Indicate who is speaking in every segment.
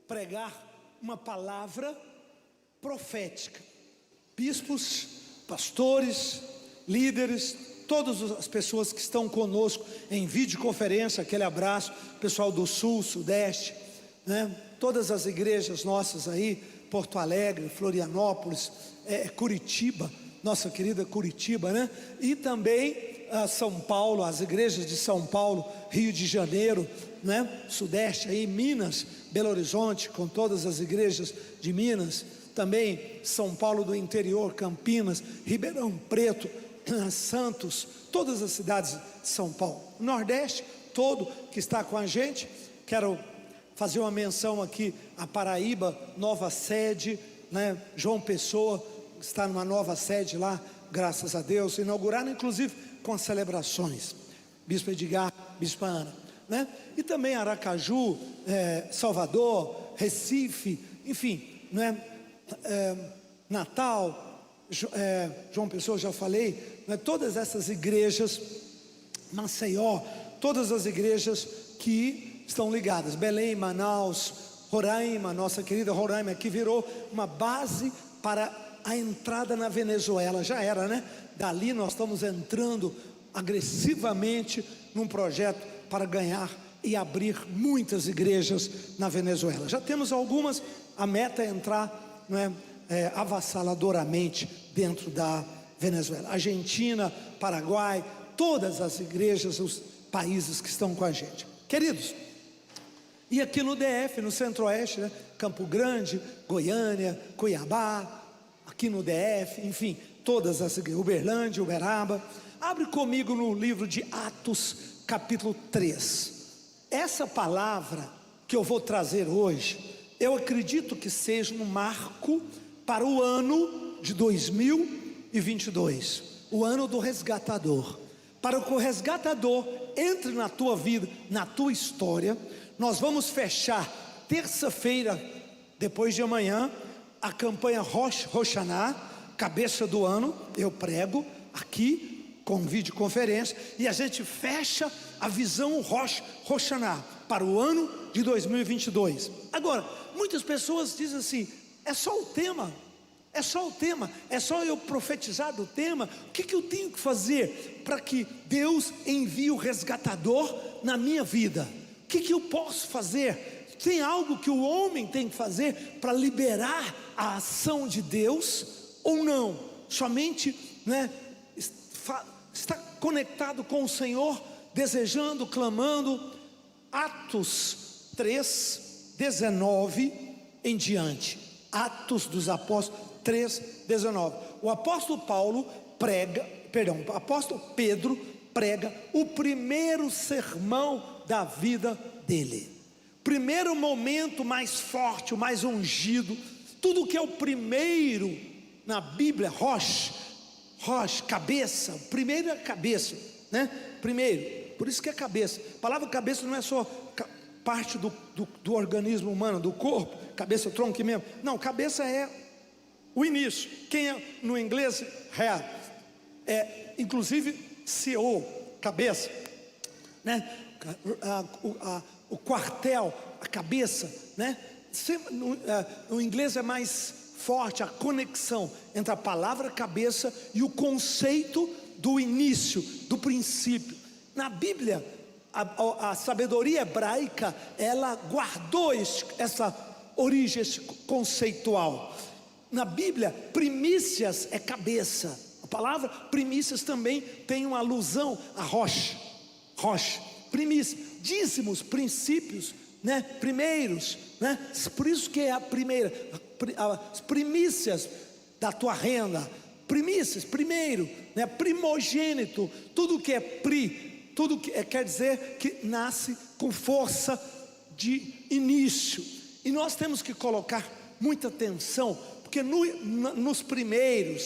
Speaker 1: pregar uma palavra profética. Bispos, pastores, líderes, todas as pessoas que estão conosco em videoconferência, aquele abraço, pessoal do Sul, Sudeste, né? Todas as igrejas nossas aí, Porto Alegre, Florianópolis, Curitiba, nossa querida Curitiba, né? E também São Paulo, as igrejas de São Paulo, Rio de Janeiro, né? Sudeste aí, Minas, Belo Horizonte, com todas as igrejas de Minas, também São Paulo do interior, Campinas, Ribeirão Preto, Santos, todas as cidades de São Paulo, o Nordeste todo que está com a gente. Quero fazer uma menção aqui a Paraíba, nova sede, né? João Pessoa está numa nova sede lá, graças a Deus, inauguraram inclusive com as celebrações, Bispo Edgar, Bispa Ana, né? E também Aracaju, Salvador, Recife, enfim, né? Natal, João Pessoa, já falei, né? Todas essas igrejas, Maceió, todas as igrejas que estão ligadas, Belém, Manaus, Roraima, nossa querida Roraima, que virou uma base para a entrada na Venezuela, já era, né? Dali nós estamos entrando agressivamente num projeto para ganhar e abrir muitas igrejas na Venezuela. Já temos algumas, a meta é entrar, né, avassaladoramente dentro da Venezuela. Argentina, Paraguai, todas as igrejas, os países que estão com a gente, queridos. E aqui no DF, no Centro-Oeste, né? Campo Grande, Goiânia, Cuiabá, aqui no DF, enfim, todas as igrejas, Uberlândia, Uberaba. Abre comigo no livro de Atos, capítulo 3. Essa palavra que eu vou trazer hoje, eu acredito que seja um marco para o ano de 2022, o ano do resgatador. Para que o resgatador entre na tua vida, na tua história, nós vamos fechar terça-feira, depois de amanhã, a campanha Rosh Hashanah, cabeça do ano. Eu prego aqui com videoconferência e a gente fecha a visão Rosh Hashanah para o ano de 2022. Agora, muitas pessoas dizem assim: é só o tema, é só o tema, é só eu profetizar do tema. O que eu tenho que fazer para que Deus envie o resgatador na minha vida? O que eu posso fazer? Tem algo que o homem tem que fazer para liberar a ação de Deus ou não? Somente, né, está conectado com o Senhor, desejando, clamando. Atos 3, 19 em diante. Atos dos Apóstolos 3, 19. O apóstolo o apóstolo Pedro prega o primeiro sermão da vida dele. Primeiro momento mais forte, o mais ungido. Tudo que é o primeiro na Bíblia, Rosh, cabeça, primeiro é cabeça, né? Primeiro, por isso que é cabeça. A palavra cabeça não é só parte do organismo humano, do corpo, cabeça, tronco e membro. Não, cabeça é o início. Quem é no inglês, head, inclusive CEO, cabeça, né? O quartel, a cabeça, né? No inglês é mais forte a conexão entre a palavra cabeça e o conceito do início, do princípio. Na Bíblia, a sabedoria hebraica, ela guardou essa origem conceitual. Na Bíblia, primícias é cabeça. A palavra primícias também tem uma alusão a Rosh, primícias, dízimos, princípios, né? Primeiros, né? Por isso que é a primeira, as primícias da tua renda, primícias, primeiro, né? Primogênito, tudo que é tudo que quer dizer que nasce com força de início. E nós temos que colocar muita atenção, porque nos primeiro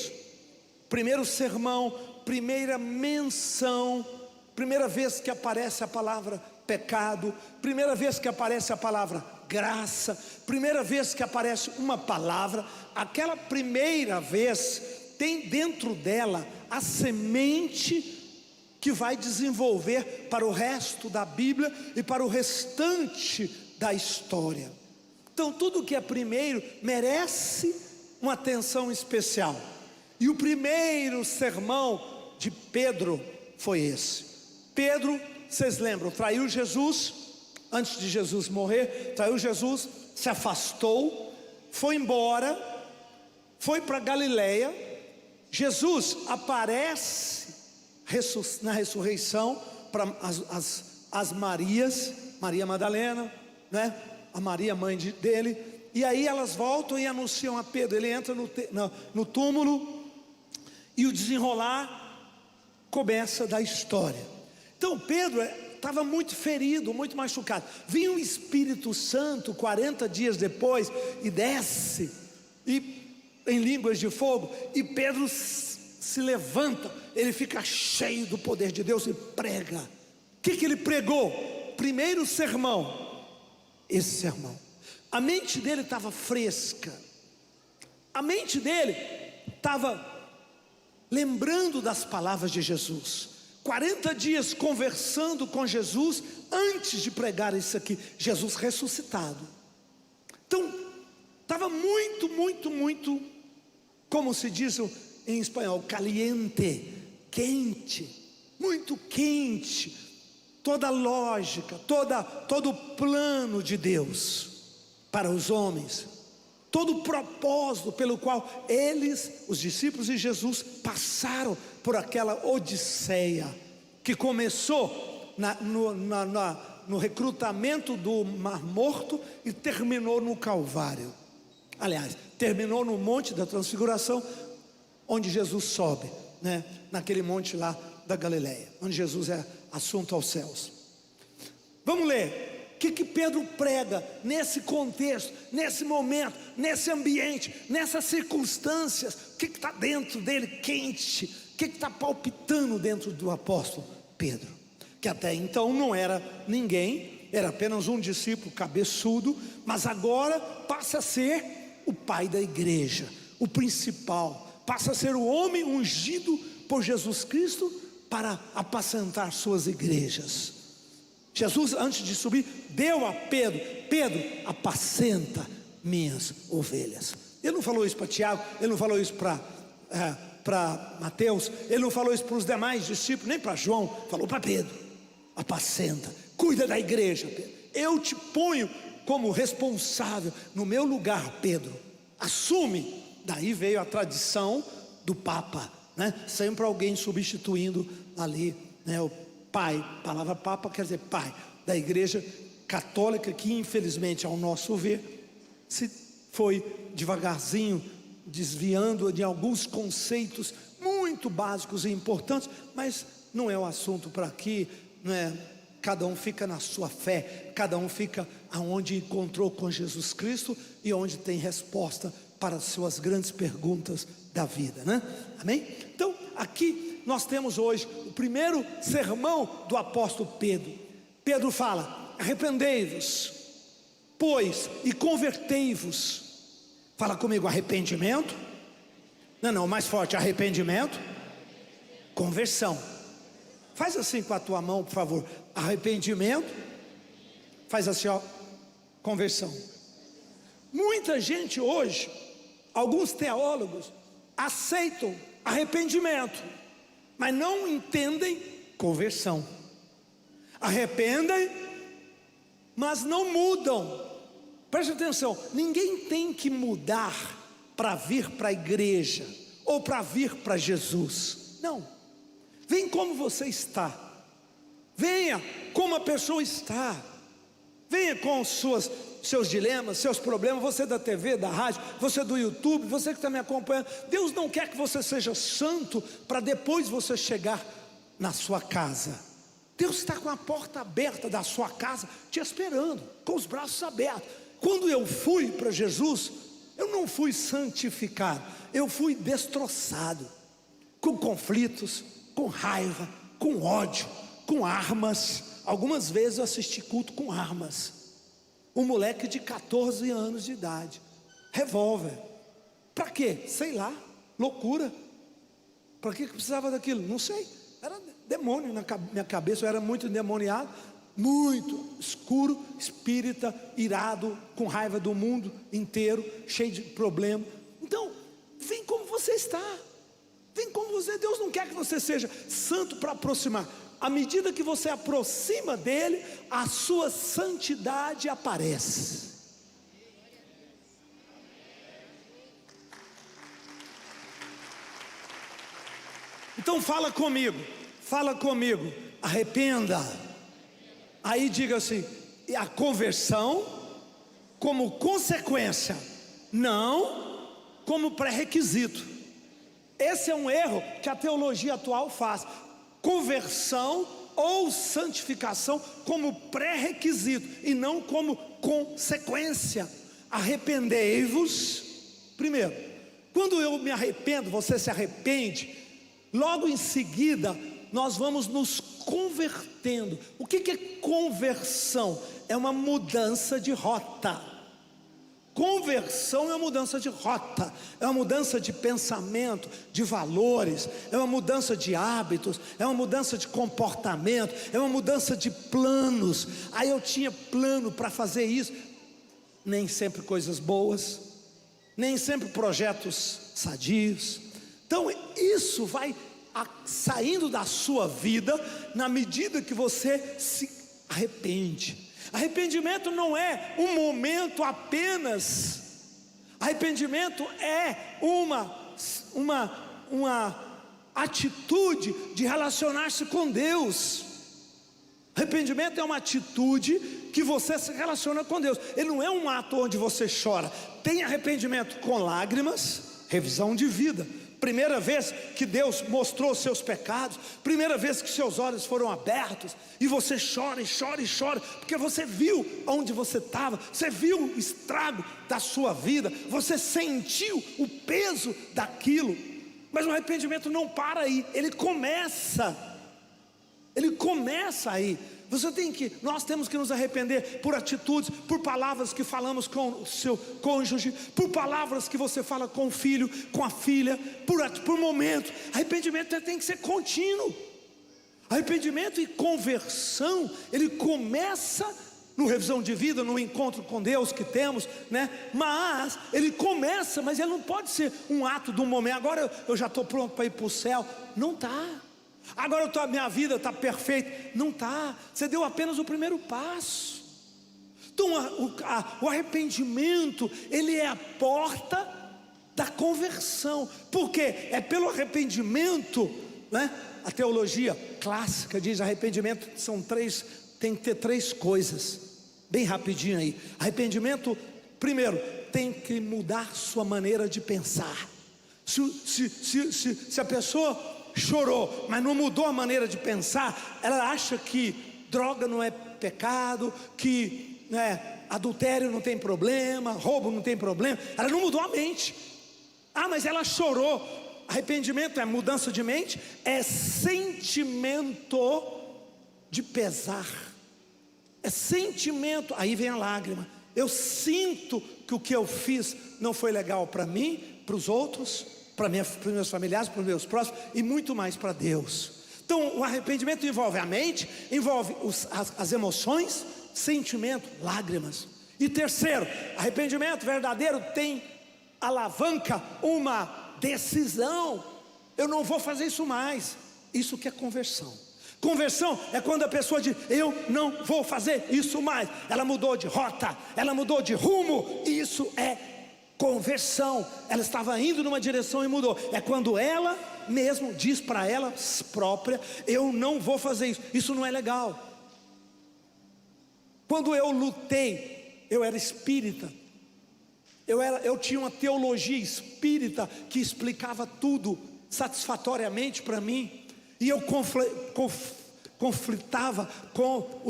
Speaker 1: sermão, primeira menção, primeira vez que aparece a palavra pecado, primeira vez que aparece a palavra graça, primeira vez que aparece uma palavra, aquela primeira vez tem dentro dela a semente que vai desenvolver para o resto da Bíblia e para o restante da história. Então tudo que é primeiro merece uma atenção especial. E o primeiro sermão de Pedro foi esse. Pedro, vocês lembram, traiu Jesus, antes de Jesus morrer, traiu Jesus, se afastou, foi embora, foi para Galileia. Jesus aparece na ressurreição para as Marias, Maria Madalena, né? A Maria, mãe dele, e aí elas voltam e anunciam a Pedro. Ele entra no túmulo e o desenrolar começa da história. Então Pedro estava muito ferido, muito machucado. Vinha o Espírito Santo 40 dias depois e desce em línguas de fogo, e Pedro se levanta, ele fica cheio do poder de Deus e prega. O que ele pregou? Primeiro sermão, esse sermão. A mente dele estava fresca, a mente dele estava lembrando das palavras de Jesus. 40 dias conversando com Jesus antes de pregar isso aqui, Jesus ressuscitado. Então estava muito, como se diz em espanhol, caliente, quente, muito quente. Toda a lógica, todo o plano de Deus para os homens, todo o propósito pelo qual eles, os discípulos de Jesus, passaram por aquela odisseia que começou no recrutamento do Mar Morto e terminou no Calvário. Aliás, terminou no Monte da Transfiguração, onde Jesus sobe, né? Naquele monte lá da Galileia, onde Jesus é assunto aos céus. Vamos ler. O que Pedro prega nesse contexto, nesse momento, nesse ambiente, nessas circunstâncias? O que está dentro dele quente? O que está palpitando dentro do apóstolo Pedro? Que até então não era ninguém, era apenas um discípulo cabeçudo, mas agora passa a ser o pai da igreja, o principal, passa a ser o homem ungido por Jesus Cristo para apacentar suas igrejas. Jesus, antes de subir, deu a Pedro: Pedro, apacenta minhas ovelhas. Ele não falou isso para Tiago, ele não falou isso para Mateus, ele não falou isso para os demais discípulos, nem para João, falou para Pedro: apacenta, cuida da igreja, Pedro. Eu te ponho como responsável no meu lugar, Pedro, assume. Daí veio a tradição do Papa, né? Sempre alguém substituindo ali, né? O pai, a palavra Papa quer dizer pai da igreja católica, que infelizmente, ao nosso ver, se foi devagarzinho desviando de alguns conceitos muito básicos e importantes, mas não é o assunto para aqui, não é? Cada um fica na sua fé, cada um fica aonde encontrou com Jesus Cristo e onde tem resposta para as suas grandes perguntas da vida, né? Amém? Então, aqui nós temos hoje o primeiro sermão do apóstolo Pedro. Pedro fala: arrependei-vos, pois, e convertei-vos. Fala comigo: arrependimento. Não, mais forte: arrependimento, conversão. Faz assim com a tua mão, por favor. Arrependimento, faz assim, ó, conversão. Muita gente hoje, alguns teólogos, aceitam arrependimento, mas não entendem conversão. Arrependem, mas não mudam. Preste atenção: ninguém tem que mudar para vir para a igreja ou para vir para Jesus. Não. Vem como você está. Venha como a pessoa está. Venha com seus dilemas, seus problemas. Você da TV, da rádio, você do YouTube, você que está me acompanhando. Deus não quer que você seja santo para depois você chegar na sua casa. Deus está com a porta aberta da sua casa te esperando, com os braços abertos. Quando eu fui para Jesus, eu não fui santificado, eu fui destroçado, com conflitos, com raiva, com ódio, com armas. Algumas vezes eu assisti culto com armas. Um moleque de 14 anos de idade, revólver. Para quê? Sei lá, loucura. Para que precisava daquilo? Não sei. Era demônio na minha cabeça, eu era muito endemoniado. muito escuro, espírita, irado, com raiva do mundo inteiro, cheio de problema. Então, vem como você está, vem como você. Deus não quer que você seja santo para aproximar. À medida que você aproxima dele, a sua santidade aparece. Então fala comigo, arrependa. Aí diga assim: a conversão como consequência, não como pré-requisito. Esse é um erro que a teologia atual faz. Conversão ou santificação como pré-requisito e não como consequência. Arrependei-vos. Primeiro, quando eu me arrependo, você se arrepende, logo em seguida nós vamos nos convertendo. O que é conversão? É uma mudança de rota. Conversão é uma mudança de rota, é uma mudança de pensamento, de valores, é uma mudança de hábitos, é uma mudança de comportamento, é uma mudança de planos. Aí eu tinha plano para fazer isso, nem sempre coisas boas, nem sempre projetos sadios. Então isso vai saindo da sua vida na medida que você se arrepende. Arrependimento não é um momento apenas. Arrependimento é uma atitude de relacionar-se com Deus. Arrependimento é uma atitude que você se relaciona com Deus. Ele não é um ato onde você chora. Tem arrependimento com lágrimas, revisão de vida. Primeira vez que Deus mostrou os seus pecados, primeira vez que seus olhos foram abertos, e você chora e chora e chora, porque você viu onde você estava, você viu o estrago da sua vida, você sentiu o peso daquilo. Mas o arrependimento não para aí, ele começa aí. Nós temos que nos arrepender por atitudes, por palavras que falamos com o seu cônjuge, por palavras que você fala com o filho, com a filha, por momentos. Arrependimento tem que ser contínuo. Arrependimento e conversão, ele começa no revisão de vida, no encontro com Deus que temos, né? Mas ele não pode ser um ato de um momento. Agora eu já estou pronto para ir para o céu. Não está. Agora minha vida está perfeita. Não está. Você deu apenas o primeiro passo. Então o arrependimento, ele é a porta da conversão. Porque é pelo arrependimento, né? A teologia clássica diz: arrependimento tem que ter três coisas. Bem rapidinho aí. Arrependimento, primeiro, tem que mudar sua maneira de pensar. Se a pessoa chorou, mas não mudou a maneira de pensar, ela acha que droga não é pecado, que adultério não tem problema, roubo não tem problema. Ela não mudou a mente. Mas ela chorou. Arrependimento é mudança de mente, é sentimento de pesar, é sentimento. Aí vem a lágrima. Eu sinto que o que eu fiz não foi legal para mim, para os outros, para os meus familiares, para os meus próximos e muito mais para Deus. Então o arrependimento envolve a mente, envolve as emoções, sentimento, lágrimas. E terceiro, arrependimento verdadeiro alavanca uma decisão. Eu não vou fazer isso mais. Isso que é conversão. Conversão é quando a pessoa diz: eu não vou fazer isso mais. Ela mudou de rota, ela mudou de rumo. Isso é conversão. Ela estava indo numa direção e mudou. É quando ela mesmo diz para ela própria: eu não vou fazer isso. Isso não é legal. Quando eu lutei, eu era espírita. Eu tinha uma teologia espírita que explicava tudo satisfatoriamente para mim. E eu conflitava com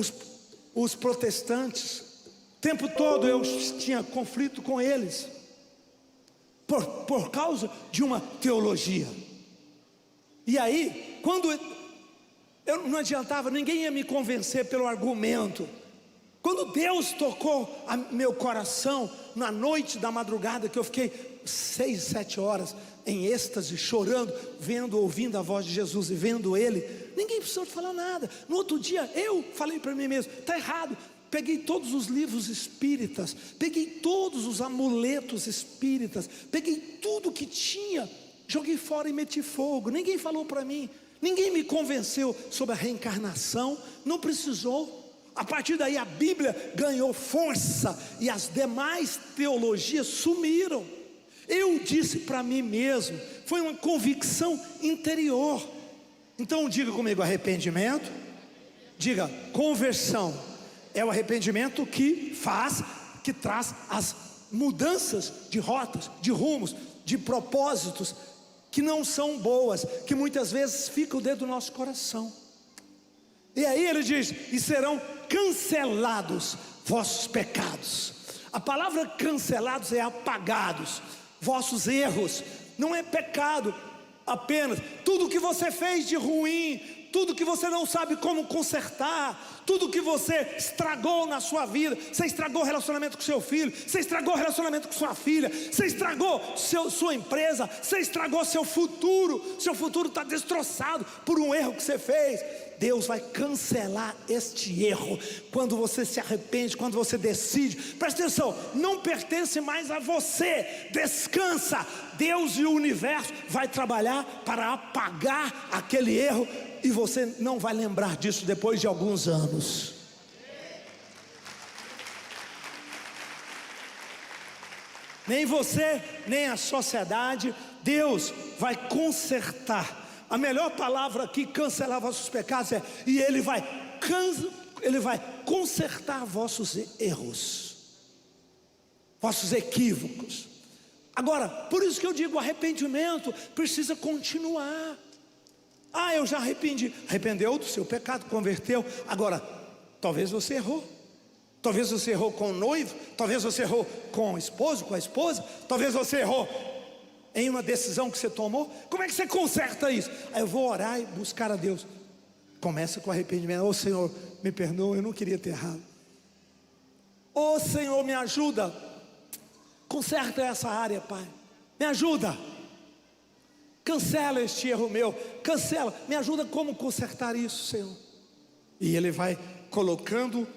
Speaker 1: os protestantes. O tempo todo eu tinha conflito com eles, por causa de uma teologia. E aí, quando eu não adiantava, ninguém ia me convencer pelo argumento. Quando Deus tocou meu coração, na noite da madrugada, que eu fiquei 6, 7 horas em êxtase, chorando, ouvindo a voz de Jesus e vendo Ele, ninguém precisou te falar nada. No outro dia eu falei para mim mesmo: está errado. Peguei todos os livros espíritas, peguei todos os amuletos espíritas, peguei tudo que tinha, joguei fora e meti fogo. Ninguém falou para mim, ninguém me convenceu sobre a reencarnação, não precisou. A partir daí a Bíblia ganhou força e as demais teologias sumiram. Eu disse para mim mesmo, foi uma convicção interior. Então diga comigo: arrependimento. Diga: conversão. É o arrependimento que traz as mudanças de rotas, de rumos, de propósitos que não são boas, que muitas vezes ficam dentro do nosso coração. E aí ele diz: e serão cancelados vossos pecados. A palavra cancelados é apagados, vossos erros. Não é pecado apenas, tudo que você fez de ruim, tudo que você não sabe como consertar, tudo que você estragou na sua vida. Você estragou o relacionamento com seu filho, você estragou o relacionamento com sua filha, você estragou sua empresa, você estragou seu futuro está destroçado por um erro que você fez. Deus vai cancelar este erro quando você se arrepende, quando você decide. Presta atenção, não pertence mais a você, descansa. Deus e o universo vai trabalhar para apagar aquele erro, e você não vai lembrar disso depois de alguns anos. Nem você, nem a sociedade. Deus vai consertar. A melhor palavra aqui, cancelar vossos pecados, é: e Ele vai consertar vossos erros, vossos equívocos. Agora, por isso que eu digo, arrependimento precisa continuar. Eu já arrependeu do seu pecado, converteu. Agora, talvez você errou. Talvez você errou com o noivo, talvez você errou com o esposo, com a esposa, talvez você errou em uma decisão que você tomou. Como é que você conserta isso? Eu vou orar e buscar a Deus. Começa com arrependimento. Senhor, me perdoa, eu não queria ter errado. Senhor, me ajuda, conserta essa área, Pai, me ajuda, cancela este erro meu, cancela, me ajuda como consertar isso, Senhor. E Ele vai colocando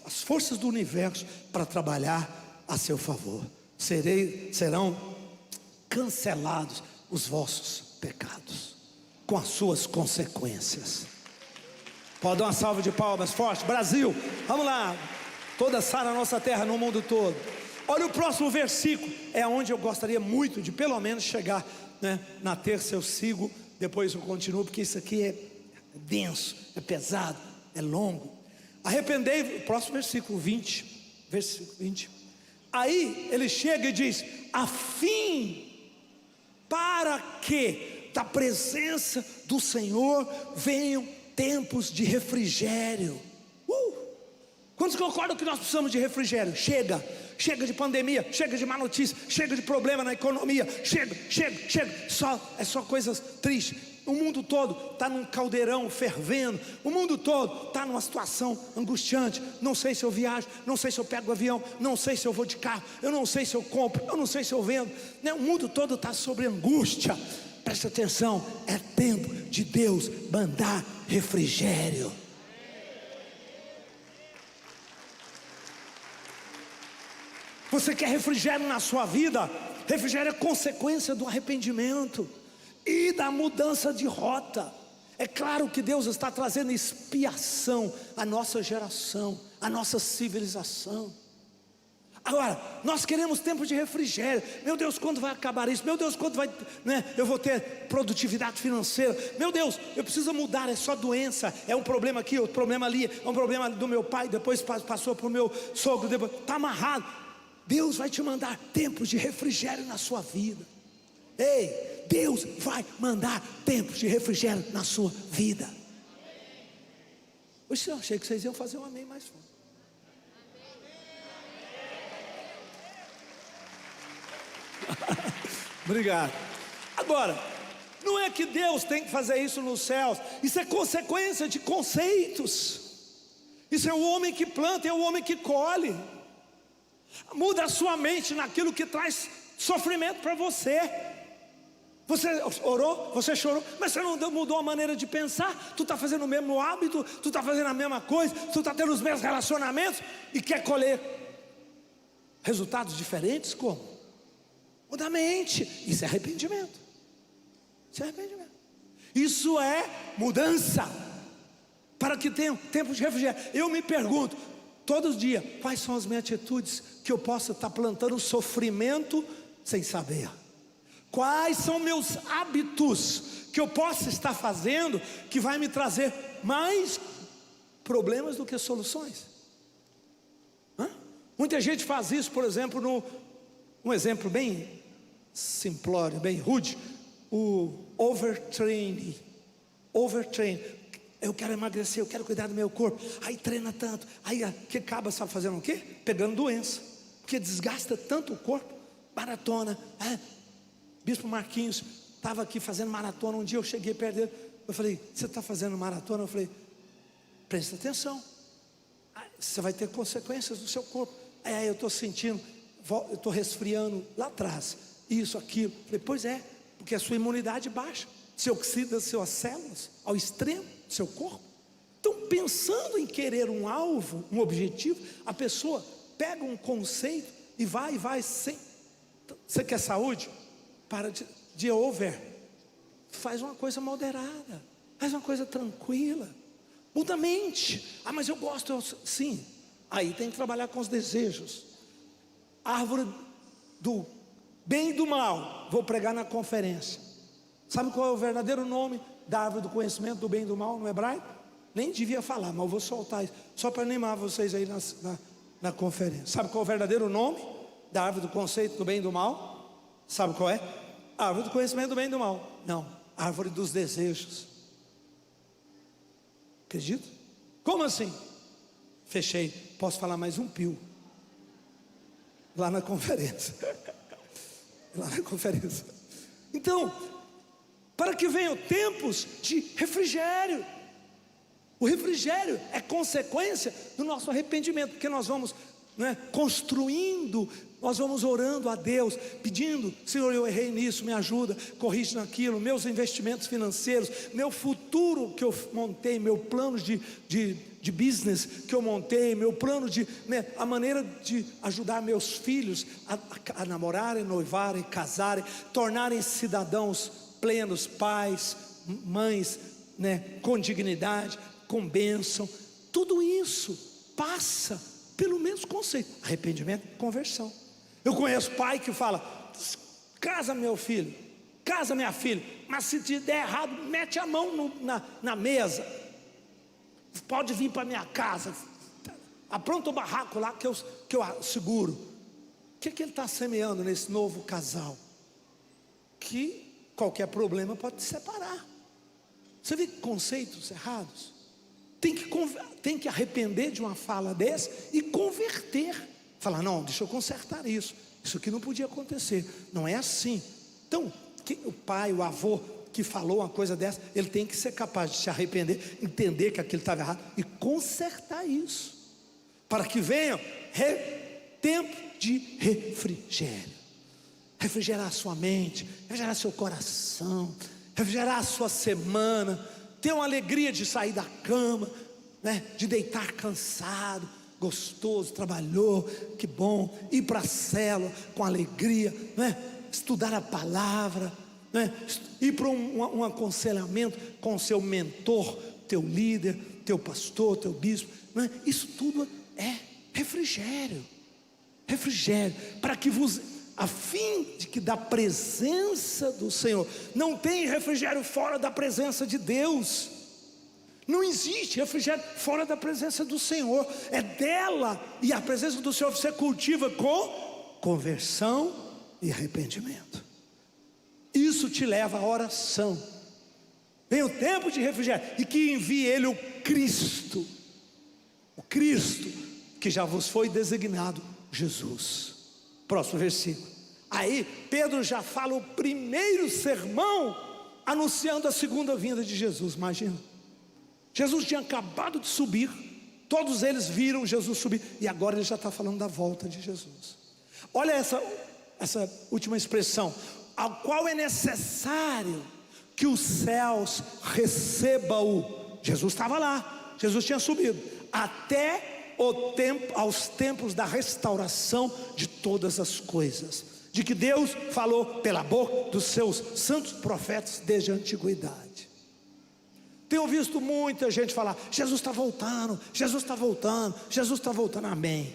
Speaker 1: as forças do universo para trabalhar a seu favor. Serão cancelados os vossos pecados, com as suas consequências. Pode dar uma salva de palmas forte, Brasil, vamos lá, toda Sara na nossa terra, no mundo todo. Olha o próximo versículo, é onde eu gostaria muito de pelo menos chegar, né? Na terça eu sigo, depois eu continuo, porque isso aqui é denso, é pesado, é longo. Arrependei, próximo versículo 20, versículo 20. Aí ele chega e diz: a fim, para que da presença do Senhor venham tempos de refrigério. Quantos concordam que nós precisamos de refrigério? Chega de pandemia, chega de má notícia, chega de problema na economia, chega, é só coisas tristes. O mundo todo está num caldeirão fervendo, o mundo todo está numa situação angustiante. Não sei se eu viajo, não sei se eu pego o avião, não sei se eu vou de carro, eu não sei se eu compro, eu não sei se eu vendo, né? O mundo todo está sobre angústia. Presta atenção, é tempo de Deus mandar refrigério. Você quer refrigério na sua vida? Refrigério é consequência do arrependimento e da mudança de rota. É claro que Deus está trazendo expiação à nossa geração, à nossa civilização. Agora, nós queremos tempo de refrigério. Meu Deus, quando vai acabar isso? Meu Deus, quando vai, né, eu vou ter produtividade financeira? Meu Deus, eu preciso mudar, é só doença, é um problema aqui, outro problema ali, é um problema do meu pai, depois passou para o meu sogro, está amarrado. Deus vai te mandar tempos de refrigério na sua vida. Ei, Deus vai mandar tempos de refrigério na sua vida. Hoje eu achei que vocês iam fazer um amém mais forte. Obrigado. Agora, não é que Deus tem que fazer isso nos céus. Isso é consequência de conceitos. Isso é o homem que planta, é o homem que colhe. Muda a sua mente naquilo que traz sofrimento para você. Você orou, você chorou, mas você não mudou a maneira de pensar. Tu está fazendo o mesmo hábito, tu está fazendo a mesma coisa, tu está tendo os mesmos relacionamentos e quer colher resultados diferentes. Como? Muda a mente. Isso é arrependimento. Isso é arrependimento. Isso é mudança, para que tenha tempo de refrigério. Eu me pergunto todos os dias, quais são as minhas atitudes que eu possa estar plantando sofrimento sem saber? Quais são meus hábitos que eu possa estar fazendo que vai me trazer mais problemas do que soluções? Muita gente faz isso, por exemplo, um exemplo bem simplório, bem rude, o overtraining. Eu quero emagrecer, eu quero cuidar do meu corpo. Aí treina tanto, aí que acaba, sabe fazendo o quê? Pegando doença, porque desgasta tanto o corpo. Maratona, Bispo Marquinhos estava aqui fazendo maratona. Um dia eu cheguei perto dele, eu falei, você está fazendo maratona? Eu falei, presta atenção, você vai ter consequências no seu corpo. Aí eu estou sentindo, eu estou resfriando lá atrás, isso, aquilo. Eu falei, pois é, porque a sua imunidade baixa, você oxida suas células ao extremo do seu corpo. Então, pensando em querer um alvo, um objetivo, a pessoa pega um conceito e vai sem. Você quer saúde? Para de over. Faz uma coisa moderada, faz uma coisa tranquila, muda a mente. Mas eu gosto, sim. Aí tem que trabalhar com os desejos. Árvore do bem e do mal. Vou pregar na conferência. Sabe qual é o verdadeiro nome da árvore do conhecimento do bem e do mal no hebraico? Nem devia falar, mas eu vou soltar isso, só para animar vocês aí na conferência. Sabe qual é o verdadeiro nome da árvore do conceito do bem e do mal? Sabe qual é? Árvore do conhecimento do bem e do mal. Não, árvore dos desejos. Acredita? Como assim? Fechei, posso falar mais um pio lá na conferência. Lá na conferência. Então, para que venham tempos de refrigério. O refrigério é consequência do nosso arrependimento, porque nós vamos construindo, nós vamos orando a Deus, pedindo, Senhor, eu errei nisso, me ajuda, corrige naquilo, meus investimentos financeiros, meu futuro que eu montei, meu plano de business que eu montei, meu plano a maneira de ajudar meus filhos a namorarem, noivarem, casarem, tornarem cidadãos plenos, pais, mães, com dignidade, com bênção. Tudo isso passa pelo mesmo conceito: arrependimento e conversão. Eu conheço pai que fala, casa meu filho, casa minha filha, mas se te der errado, mete a mão na mesa, pode vir para minha casa, apronta o barraco lá que eu seguro. O que ele está semeando nesse novo casal? Que qualquer problema pode te separar. Você vê conceitos errados? Tem que arrepender de uma fala dessa e converter. Falar, não, deixa eu consertar isso aqui não podia acontecer, não é assim. Então, o pai, o avô que falou uma coisa dessa, ele tem que ser capaz de se arrepender, entender que aquilo estava errado e consertar isso, para que venha tempo de refrigério. Refrigerar a sua mente, refrigerar seu coração, refrigerar a sua semana, ter uma alegria de sair da cama, de deitar cansado, gostoso, trabalhou, que bom, ir para a célula com alegria, estudar a palavra, ir para um aconselhamento com o seu mentor, teu líder, teu pastor, teu bispo, isso tudo é refrigério, para que a fim de que da presença do Senhor, não tem refrigério fora da presença de Deus. Não existe refrigério fora da presença do Senhor. É dela, e a presença do Senhor você cultiva com conversão e arrependimento. Isso te leva à oração. Vem o tempo de refrigério, e que envie Ele o Cristo que já vos foi designado, Jesus. Próximo versículo. Aí Pedro já fala o primeiro sermão anunciando a segunda vinda de Jesus. Imagina, Jesus tinha acabado de subir, todos eles viram Jesus subir, e agora ele já está falando da volta de Jesus. Olha essa última expressão: ao qual é necessário que os céus recebam-o. Jesus estava lá, Jesus tinha subido, até aos tempos da restauração de todas as coisas, de que Deus falou pela boca dos seus santos profetas desde a antiguidade. Tenho visto muita gente falar: Jesus está voltando, Jesus está voltando, Jesus está voltando, amém.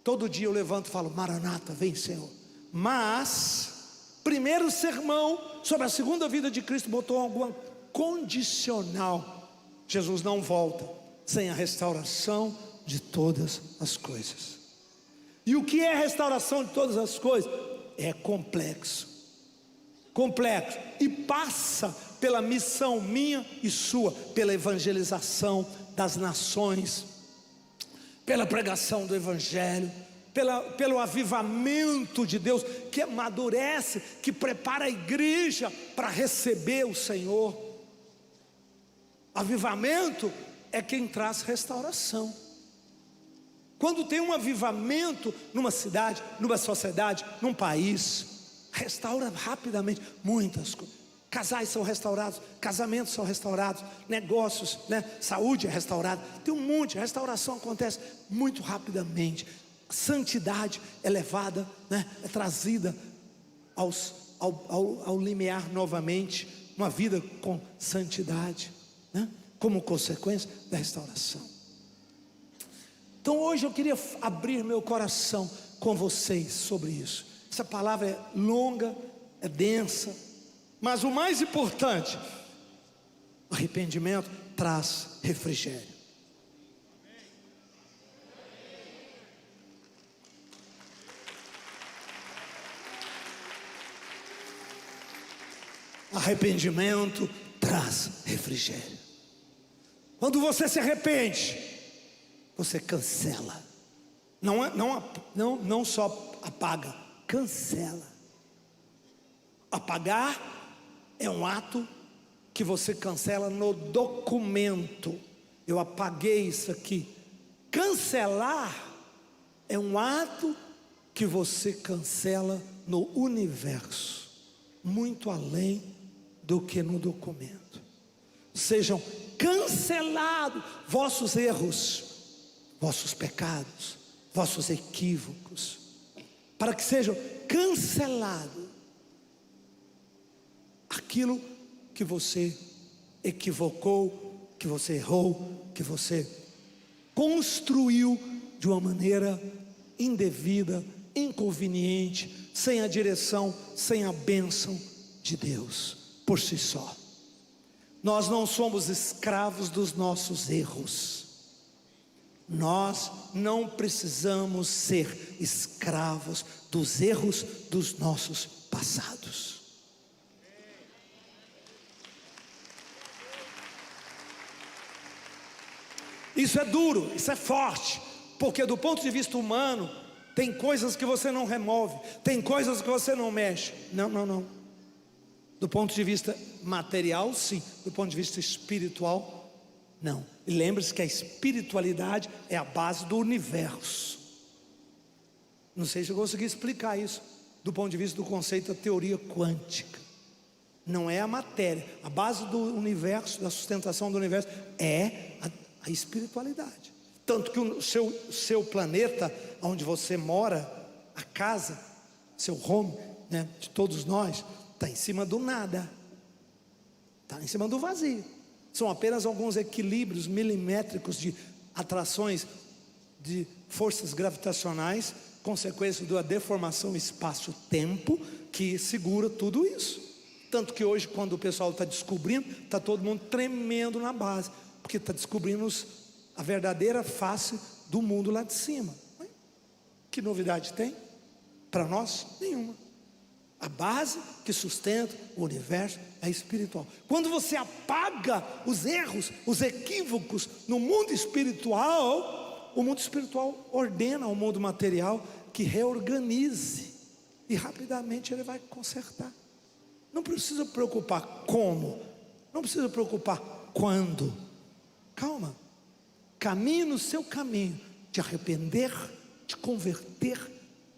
Speaker 1: Todo dia eu levanto e falo: Maranata, vem Senhor. Mas, primeiro sermão sobre a segunda vida de Cristo botou alguma condicional: Jesus não volta sem a restauração de todas as coisas. E o que é a restauração de todas as coisas? É complexo, e passa pela missão minha e sua, pela evangelização das nações, pela pregação do evangelho, pelo avivamento de Deus, que amadurece, que prepara a igreja para receber o Senhor. Avivamento é quem traz restauração. Quando tem um avivamento numa cidade, numa sociedade, num país, restaura rapidamente muitas coisas. Casais são restaurados, casamentos são restaurados, negócios, saúde é restaurada. Tem um monte de restauração, acontece muito rapidamente. Santidade é levada, é trazida ao limiar novamente, uma vida com santidade, como consequência da restauração. Então hoje eu queria abrir meu coração com vocês sobre isso. Essa palavra é longa, é densa, mas o mais importante: arrependimento traz refrigério. Arrependimento traz refrigério. Quando você se arrepende, você cancela. Não só apaga, cancela. Apagar é um ato que você cancela no documento. Eu apaguei isso aqui. Cancelar é um ato que você cancela no universo, muito além do que no documento. Sejam cancelados vossos erros, vossos pecados, vossos equívocos, para que sejam cancelados aquilo que você equivocou, que você errou, que você construiu de uma maneira indevida, inconveniente, sem a direção, sem a bênção de Deus por si só. Nós não somos escravos dos nossos erros. Nós não precisamos ser escravos dos erros dos nossos passados. Isso é duro, isso é forte, porque do ponto de vista humano, tem coisas que você não remove, tem coisas que você não mexe. Não. Do ponto de vista material, sim. Do ponto de vista espiritual, não. E lembre-se que a espiritualidade é a base do universo. Não sei se eu consegui explicar isso do ponto de vista do conceito da teoria quântica. Não é a matéria. A base do universo, da sustentação do universo, é a espiritualidade. Tanto que o seu planeta, onde você mora, a casa, seu home, de todos nós, está em cima do nada, está em cima do vazio. São apenas alguns equilíbrios milimétricos de atrações de forças gravitacionais, consequência da deformação espaço-tempo, que segura tudo isso. Tanto que hoje, quando o pessoal está descobrindo, está todo mundo tremendo na base, porque está descobrindo a verdadeira face do mundo lá de cima. Que novidade tem? Para nós, nenhuma. A base que sustenta o universo é espiritual. Quando você apaga os erros, os equívocos no mundo espiritual, o mundo espiritual ordena ao mundo material que reorganize, e rapidamente ele vai consertar. Não precisa preocupar como, não precisa preocupar quando. Calma, caminhe no seu caminho de arrepender, de converter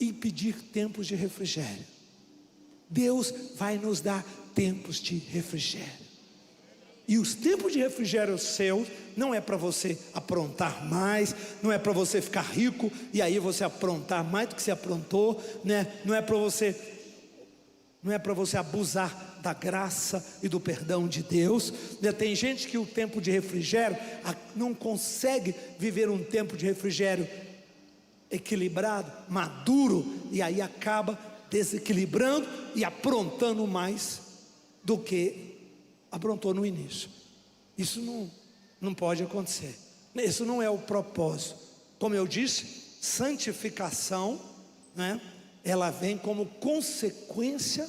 Speaker 1: e pedir tempos de refrigério. Deus vai nos dar tempos de refrigério. E os tempos de refrigério seus não é para você aprontar mais, não é para você ficar rico e aí você aprontar mais do que você aprontou, né? Não é para você abusar da graça e do perdão de Deus. Tem gente que o tempo de refrigério não consegue viver um tempo de refrigério equilibrado, maduro, e aí acaba desequilibrando e aprontando mais do que aprontou no início. Isso não pode acontecer. Isso não é o propósito. Como eu disse, santificação, né, ela vem como consequência,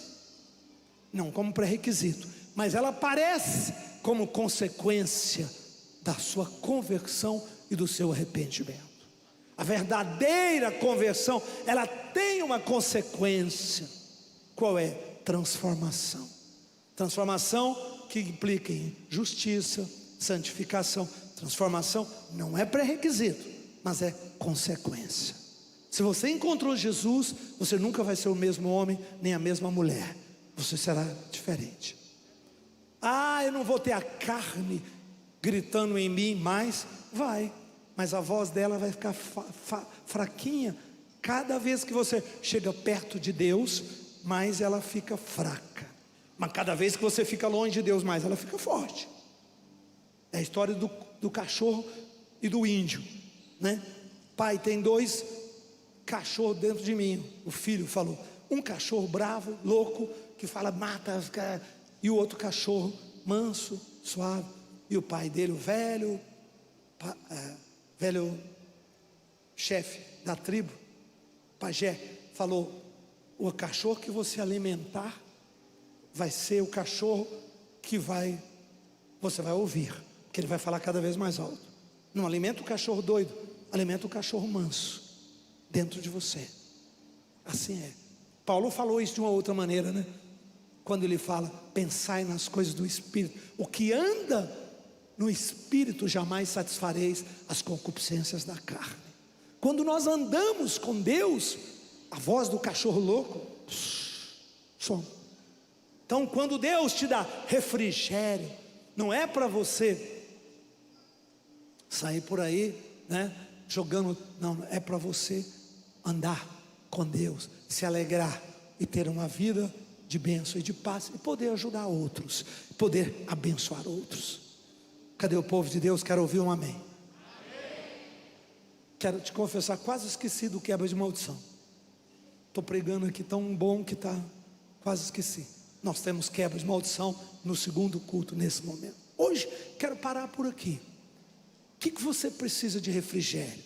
Speaker 1: não como pré-requisito, mas ela aparece como consequência da sua conversão e do seu arrependimento. A verdadeira conversão, ela tem uma consequência. Qual é? Transformação. Transformação que implica em justiça, santificação. Transformação não é pré-requisito, mas é consequência. Se você encontrou Jesus, você nunca vai ser o mesmo homem, nem a mesma mulher. Você será diferente. Eu não vou ter a carne gritando em mim mais. Vai, mas a voz dela vai ficar fraquinha. Cada vez que você chega perto de Deus, mais ela fica fraca. Mas cada vez que você fica longe de Deus, mais ela fica forte. É a história do cachorro e do índio, né? Pai, tem 2 cachorros dentro de mim. O filho falou: um cachorro bravo, louco, que fala mata, e o outro cachorro manso, suave. E o pai dele, o velho chefe da tribo, pajé, falou: o cachorro que você alimentar vai ser o cachorro que você vai ouvir, porque ele vai falar cada vez mais alto. Não alimenta o cachorro doido, alimenta o cachorro manso dentro de você. Assim é. Paulo falou isso de uma outra maneira, né? Quando ele fala: pensai nas coisas do Espírito, o que anda no Espírito jamais satisfareis as concupiscências da carne. Quando nós andamos com Deus, a voz do cachorro louco some. Então quando Deus te dá refrigério, não é para você sair por aí, né, jogando, não, é para você andar com Deus, se alegrar e ter uma vida de bênção e de paz, e poder ajudar outros, poder abençoar outros. Cadê o povo de Deus? Quero ouvir um amém. Quero te confessar, quase esqueci do quebra de maldição. Estou pregando aqui tão bom que quase esqueci. Nós temos quebra de maldição no segundo culto nesse momento. Hoje quero parar por aqui. O que você precisa de refrigério?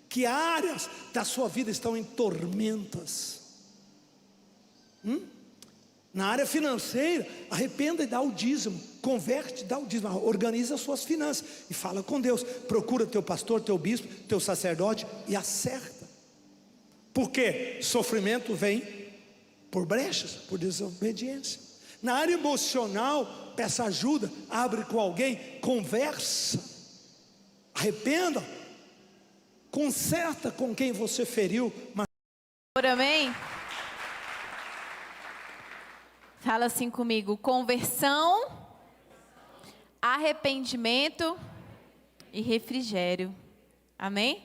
Speaker 1: Que áreas da sua vida estão em tormentas? Na área financeira, arrependa e dá o dízimo. Converte, dá o dízimo. Organiza as suas finanças e fala com Deus. Procura teu pastor, teu bispo, teu sacerdote e acerta. Porque sofrimento vem por brechas, por desobediência. Na área emocional, peça ajuda, abre com alguém, conversa, arrependa, conserta com quem você feriu.
Speaker 2: Amém? Fala assim comigo: conversão, arrependimento e refrigério. Amém?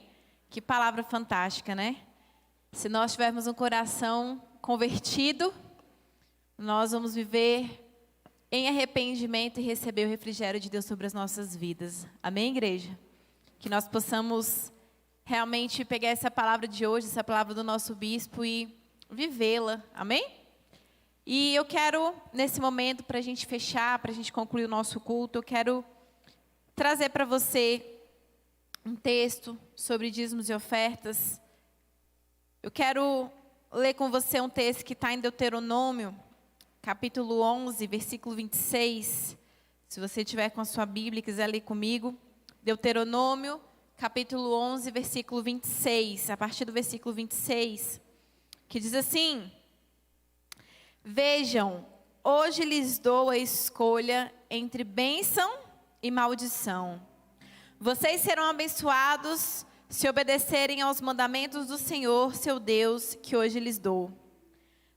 Speaker 2: Que palavra fantástica, né? Se nós tivermos um coração convertido, nós vamos viver em arrependimento e receber o refrigério de Deus sobre as nossas vidas. Amém, igreja? Que nós possamos realmente pegar essa palavra de hoje, essa palavra do nosso bispo e vivê-la. Amém? E eu quero, nesse momento, para a gente fechar, para a gente concluir o nosso culto, eu quero trazer para você um texto sobre dízimos e ofertas. Eu quero ler com você um texto que está em Deuteronômio, capítulo 11, versículo 26. Se você tiver com a sua Bíblia e quiser ler comigo. Deuteronômio, capítulo 11, versículo 26. A partir do versículo 26, que diz assim: vejam, hoje lhes dou a escolha entre bênção e maldição. Vocês serão abençoados se obedecerem aos mandamentos do Senhor, seu Deus, que hoje lhes dou.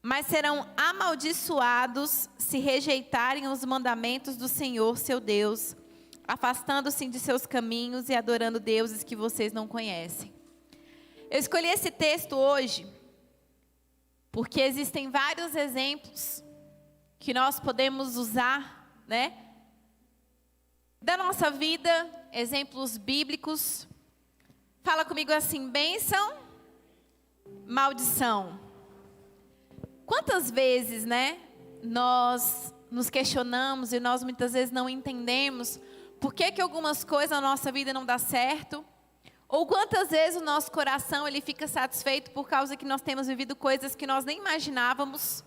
Speaker 2: mas serão amaldiçoados se rejeitarem os mandamentos do Senhor, seu Deus, afastando-se de seus caminhos e adorando deuses que vocês não conhecem. Eu escolhi esse texto hoje porque existem vários exemplos que nós podemos usar, né, da nossa vida, exemplos bíblicos. Fala comigo assim: bênção, maldição. Quantas vezes, né, nós nos questionamos e nós muitas vezes não entendemos por que algumas coisas na nossa vida não dá certo? Ou quantas vezes o nosso coração ele fica satisfeito por causa que nós temos vivido coisas que nós nem imaginávamos,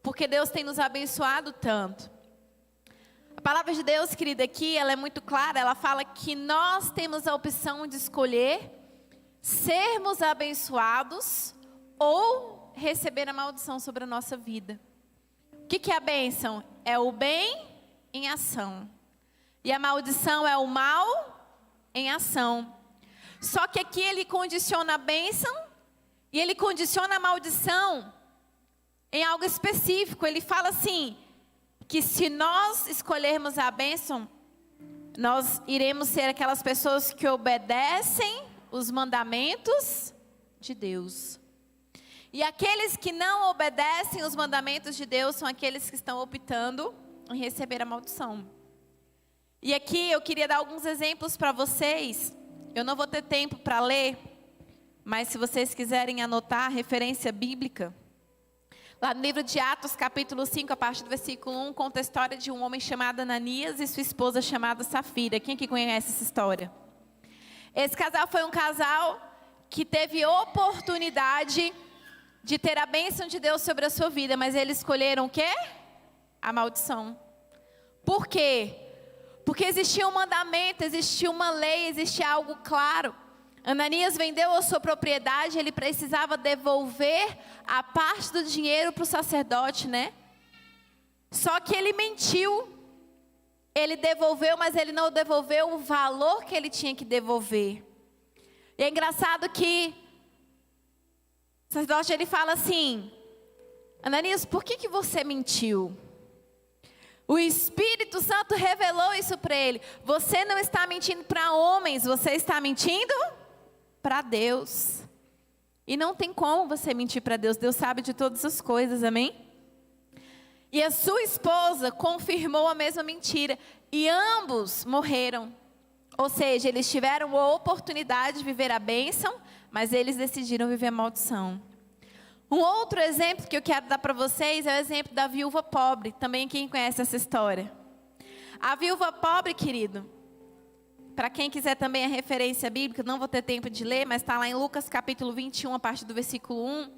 Speaker 2: porque Deus tem nos abençoado tanto. A palavra de Deus, querida, aqui, ela é muito clara. Ela fala que nós temos a opção de escolher sermos abençoados ou receber a maldição sobre a nossa vida. O que é a bênção? É o bem em ação. E a maldição é o mal em ação. Só que aqui ele condiciona a bênção e ele condiciona a maldição em algo específico. Ele fala assim, que se nós escolhermos a bênção, nós iremos ser aquelas pessoas que obedecem os mandamentos de Deus. E aqueles que não obedecem os mandamentos de Deus são aqueles que estão optando em receber a maldição. E aqui eu queria dar alguns exemplos para vocês. Eu não vou ter tempo para ler, mas se vocês quiserem anotar a referência bíblica, lá no livro de Atos, capítulo 5, a partir do versículo 1, conta a história de um homem chamado Ananias e sua esposa chamada Safira. Quem que conhece essa história? Esse casal foi um casal que teve oportunidade de ter a bênção de Deus sobre a sua vida, mas eles escolheram o quê? A maldição. Por quê? Porque existia um mandamento, existia uma lei, existia algo claro. Ananias vendeu a sua propriedade, ele precisava devolver a parte do dinheiro para o sacerdote, né? Só que ele mentiu. Ele devolveu, mas ele não devolveu o valor que ele tinha que devolver. E é engraçado que o sacerdote ele fala assim: Ananias, por que você mentiu? O Espírito Santo revelou isso para ele. Você não está mentindo para homens, você está mentindo para Deus. E não tem como você mentir para Deus. Deus sabe de todas as coisas, amém? E a sua esposa confirmou a mesma mentira. E ambos morreram. Ou seja, eles tiveram a oportunidade de viver a bênção, mas eles decidiram viver a maldição. Um outro exemplo que eu quero dar para vocês é o exemplo da viúva pobre. Também quem conhece essa história? A viúva pobre, querido, para quem quiser também a referência bíblica, não vou ter tempo de ler, mas está lá em Lucas capítulo 21, a partir do versículo 1.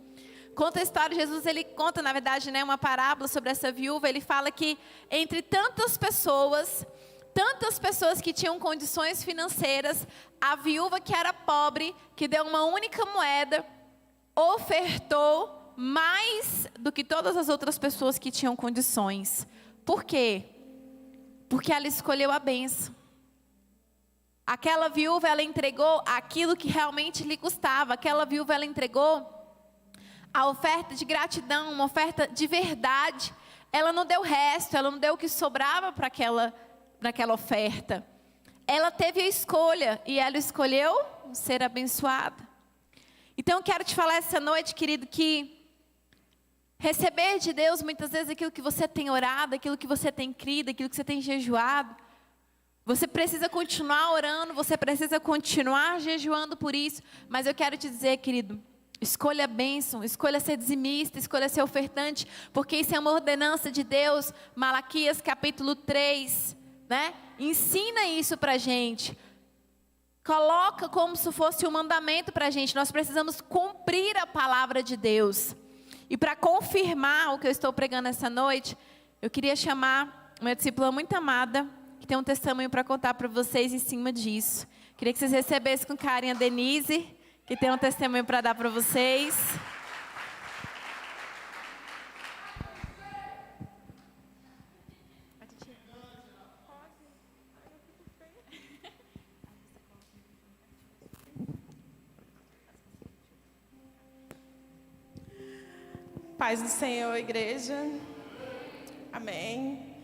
Speaker 2: Conta a história, Jesus ele conta, na verdade, né, uma parábola sobre essa viúva. Ele fala que entre tantas pessoas que tinham condições financeiras, a viúva que era pobre, que deu uma única moeda, ofertou mais do que todas as outras pessoas que tinham condições. Por quê? Porque ela escolheu a bênção. Aquela viúva, ela entregou aquilo que realmente lhe custava. Aquela viúva, ela entregou a oferta de gratidão, uma oferta de verdade. Ela não deu o resto, ela não deu o que sobrava para aquela oferta. Ela teve a escolha e ela escolheu ser abençoada. Então eu quero te falar essa noite, querido, que receber de Deus muitas vezes aquilo que você tem orado, aquilo que você tem crido, aquilo que você tem jejuado. Você precisa continuar orando, você precisa continuar jejuando por isso. Mas eu quero te dizer, querido, escolha a bênção, escolha ser dizimista, escolha ser ofertante, porque isso é uma ordenança de Deus. Malaquias capítulo 3, né? Ensina isso pra gente. Coloca como se fosse um mandamento para a gente. Nós precisamos cumprir a palavra de Deus. E para confirmar o que eu estou pregando essa noite, eu queria chamar uma discípula muito amada, que tem um testemunho para contar para vocês em cima disso. Queria que vocês recebessem com carinho a Denise, que tem um testemunho para dar para vocês.
Speaker 3: Paz do Senhor, igreja. Amém.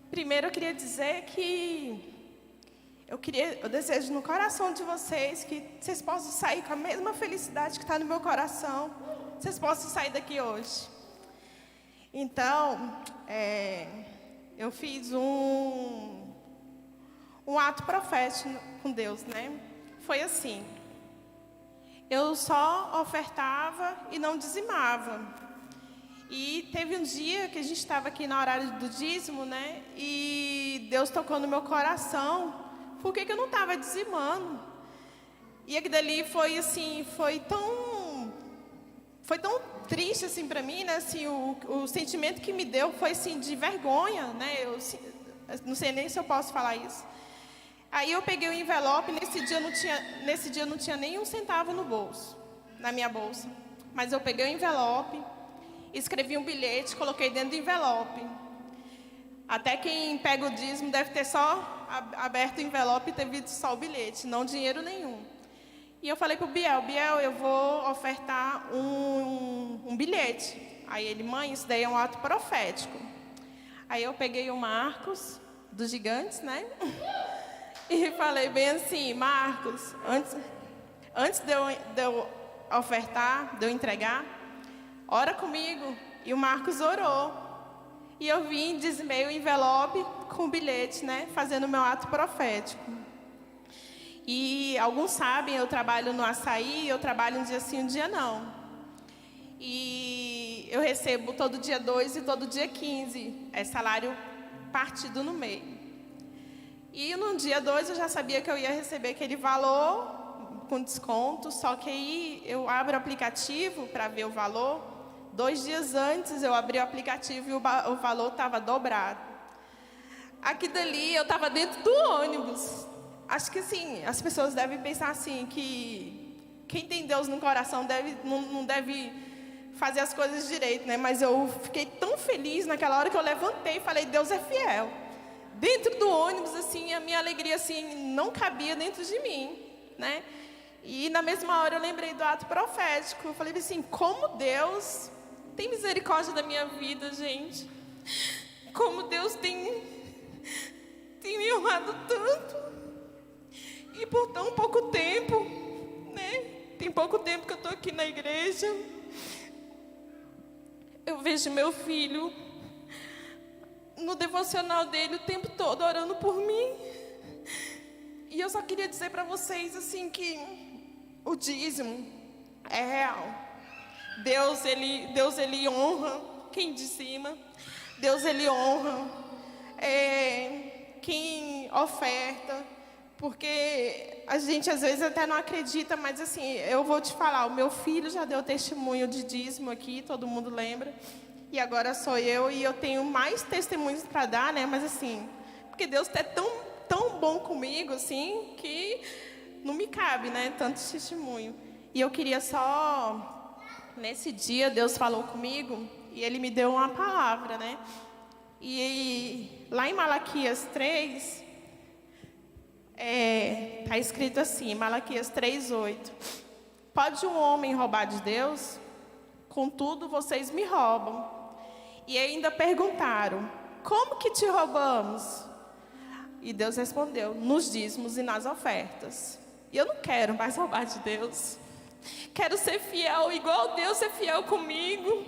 Speaker 3: Primeiro eu queria dizer que eu desejo no coração de vocês que vocês possam sair com a mesma felicidade que está no meu coração. Vocês possam sair daqui hoje. Então, eu fiz um ato profético com Deus, né? Foi assim. Eu só ofertava e não dizimava. E teve um dia que a gente estava aqui na horário do dízimo, né? E Deus tocou no meu coração. Por que eu não estava dizimando? E aquilo dali foi assim, foi tão triste assim para mim, né? Assim, o sentimento que me deu foi assim de vergonha, né? Eu não sei nem se eu posso falar isso. Aí eu peguei o envelope, nesse dia eu não tinha nem um centavo no bolso, na minha bolsa. Mas eu peguei o envelope, escrevi um bilhete, coloquei dentro do envelope. Até quem pega o dízimo deve ter só aberto o envelope e ter visto só o bilhete, não dinheiro nenhum. E eu falei para o Biel, eu vou ofertar um bilhete. Aí ele, mãe, isso daí é um ato profético. Aí eu peguei o Marcos, dos Gigantes, né? E falei bem assim, Marcos, antes de eu ofertar, de eu entregar, ora comigo. E o Marcos orou. E eu vim, dizimei o envelope com o bilhete, né? Fazendo o meu ato profético. E alguns sabem, eu trabalho no Açaí, eu trabalho um dia sim, um dia não. E eu recebo todo dia 2 e todo dia 15. É salário partido no meio. E no dia 2 eu já sabia que eu ia receber aquele valor com desconto, só que aí eu abro o aplicativo para ver o valor. 2 dias antes eu abri o aplicativo e o valor estava dobrado. Aqui dali eu estava dentro do ônibus. Acho que assim, as pessoas devem pensar assim, que quem tem Deus no coração não deve fazer as coisas direito, né? Mas eu fiquei tão feliz naquela hora que eu levantei e falei, Deus é fiel. Dentro do ônibus, assim, a minha alegria assim, não cabia dentro de mim, né? E na mesma hora eu lembrei do ato profético. Eu falei assim, como Deus tem misericórdia da minha vida, gente. Como Deus tem me amado tanto. E por tão pouco tempo, né? Tem pouco tempo que eu estou aqui na igreja. Eu vejo meu filho no devocional dele o tempo todo orando por mim. E eu só queria dizer para vocês assim que o dízimo é real. Deus ele honra quem dizima. Deus ele honra quem oferta. Porque a gente às vezes até não acredita, mas assim, eu vou te falar, o meu filho já deu testemunho de dízimo aqui, todo mundo lembra. E agora sou eu, e eu tenho mais testemunhos para dar, né? Mas assim, porque Deus é tão bom comigo, assim, que não me cabe, né? Tanto testemunho. E eu queria só, nesse dia, Deus falou comigo, e Ele me deu uma palavra, né? E lá em Malaquias 3... Está escrito assim, Malaquias 3:8. Pode um homem roubar de Deus? Contudo, vocês me roubam. E ainda perguntaram, como que te roubamos? E Deus respondeu, nos dízimos e nas ofertas. E eu não quero mais roubar de Deus. Quero ser fiel, igual Deus é fiel comigo.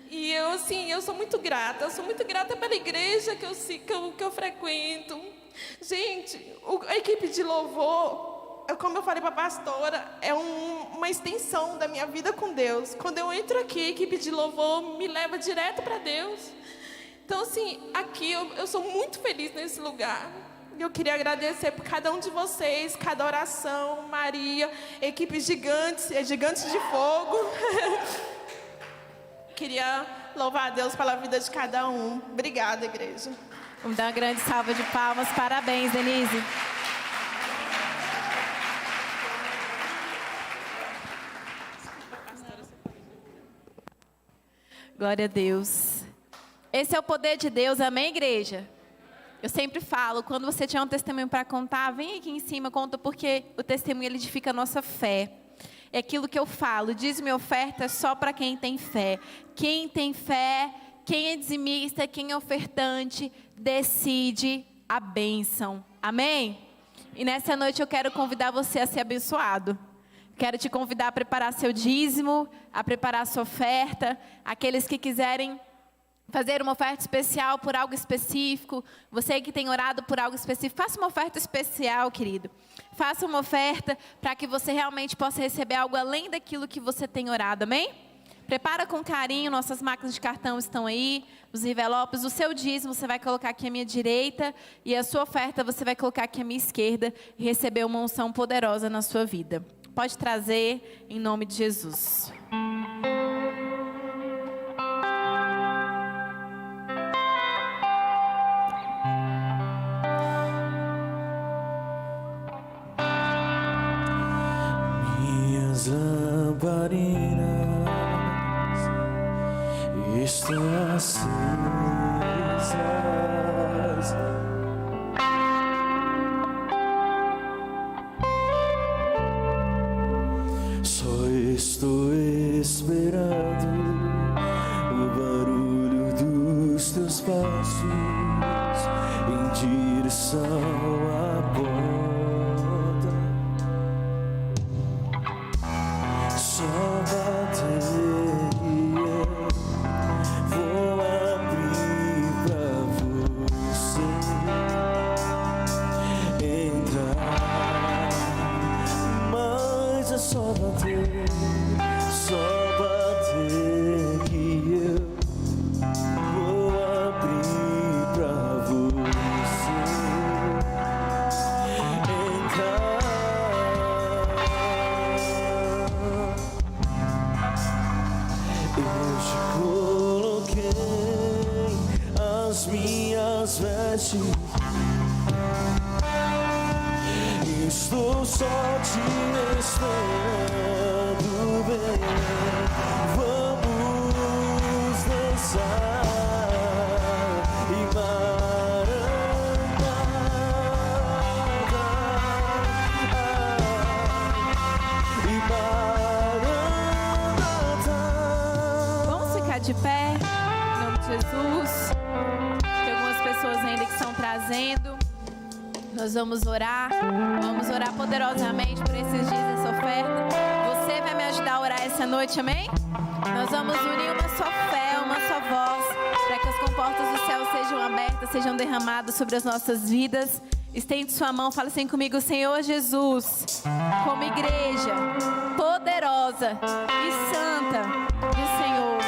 Speaker 3: E eu sou muito grata. Eu sou muito grata pela igreja que eu frequento. Gente, a equipe de louvor, como eu falei para a pastora, é uma extensão da minha vida com Deus. Quando eu entro aqui, a equipe de louvor me leva direto para Deus. Então, assim, aqui eu sou muito feliz nesse lugar. Eu queria agradecer por cada um de vocês, cada oração, Maria, equipe gigantes de fogo. Queria louvar a Deus pela vida de cada um. Obrigada, igreja.
Speaker 2: Vamos dar uma grande salva de palmas. Parabéns, Denise. Glória a Deus. Esse é o poder de Deus, amém, igreja? Eu sempre falo, quando você tiver um testemunho para contar, vem aqui em cima, conta, porque o testemunho ele edifica a nossa fé. É aquilo que eu falo, dízimo e oferta é só para quem tem fé. Quem tem fé, quem é dizimista, quem é ofertante, decide a bênção. Amém? E nessa noite eu quero convidar você a ser abençoado. Quero te convidar a preparar seu dízimo, a preparar sua oferta. Aqueles que quiserem fazer uma oferta especial por algo específico, você que tem orado por algo específico, faça uma oferta especial, querido. Faça uma oferta para que você realmente possa receber algo além daquilo que você tem orado, amém? Prepara com carinho, nossas máquinas de cartão estão aí, os envelopes, o seu dízimo você vai colocar aqui à minha direita e a sua oferta você vai colocar aqui à minha esquerda e receber uma unção poderosa na sua vida. Pode trazer em nome de Jesus.
Speaker 4: Minhas lamparinas estão acesas, só estou esperando o barulho dos teus passos em direção à porta. Só bater e eu vou abrir pra você entrar, mas é só bater que eu vou abrir pra você entrar. Eu te coloquei as minhas vestes, estou só te esperando, bem. Vamos dançar e
Speaker 2: Vamos ficar de pé, em nome de Jesus. Tem algumas pessoas ainda que estão trazendo. Nós vamos orar poderosamente por esses dias, essa oferta. Você vai me ajudar a orar essa noite, amém? Nós vamos unir uma só fé, uma só voz, para que as comportas do céu sejam abertas, sejam derramadas sobre as nossas vidas. Estende sua mão, fala assim comigo: Senhor Jesus, como igreja poderosa e santa do Senhor,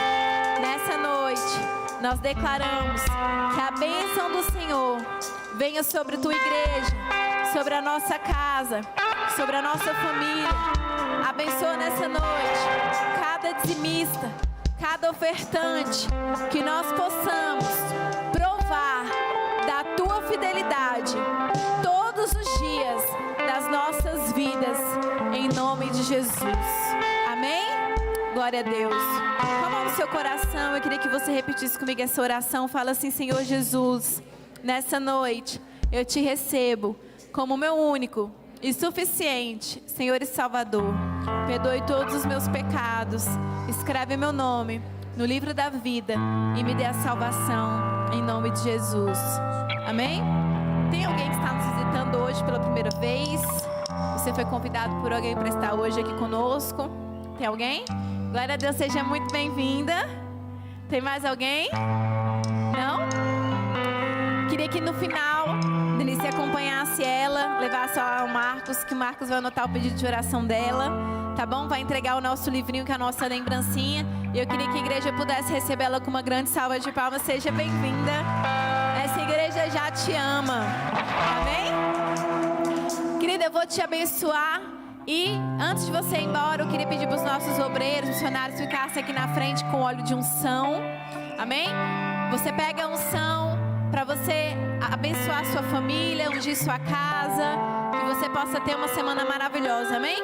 Speaker 2: nessa noite nós declaramos que a bênção do Senhor venha sobre a tua igreja, sobre a nossa casa, sobre a nossa família. Abençoa nessa noite cada dizimista, cada ofertante, que nós possamos provar da tua fidelidade todos os dias das nossas vidas, em nome de Jesus. Amém? Glória a Deus. Com a mão no seu coração, eu queria que você repetisse comigo essa oração. Fala assim: Senhor Jesus, nessa noite eu te recebo como meu único e suficiente Senhor e Salvador. Perdoe todos os meus pecados, escreve meu nome no livro da vida e me dê a salvação, em nome de Jesus. Amém? Tem alguém que está nos visitando hoje pela primeira vez? Você foi convidado por alguém para estar hoje aqui conosco? Tem alguém? Glória a Deus, seja muito bem-vinda. Tem mais alguém? Não? Queria que no final, Denise acompanhasse ela, levasse ao Marcos, que o Marcos vai anotar o pedido de oração dela, tá bom? Vai entregar o nosso livrinho, que é a nossa lembrancinha. E eu queria que a igreja pudesse recebê-la com uma grande salva de palmas. Seja bem-vinda. Essa igreja já te ama. Amém? Querida, eu vou te abençoar. E antes de você ir embora, eu queria pedir para os nossos obreiros, funcionários, ficassem aqui na frente com óleo de unção. Amém? Você pega a unção para você abençoar a sua família, ungir sua casa, que você possa ter uma semana maravilhosa, amém?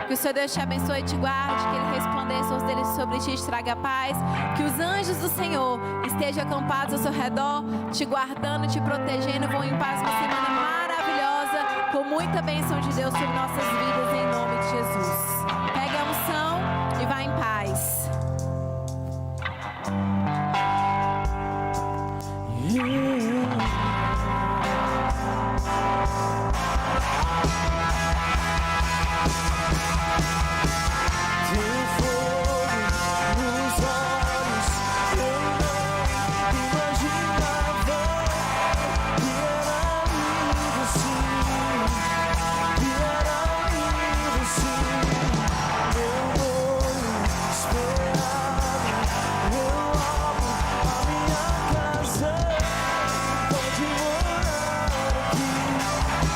Speaker 2: Que o Senhor Deus te abençoe e te guarde, que Ele resplandeça os deles sobre ti e te traga paz, que os anjos do Senhor estejam acampados ao seu redor, te guardando, te protegendo, vão em paz, uma semana maravilhosa, com muita bênção de Deus sobre nossas vidas, em nome de Jesus. Pega a unção. paz.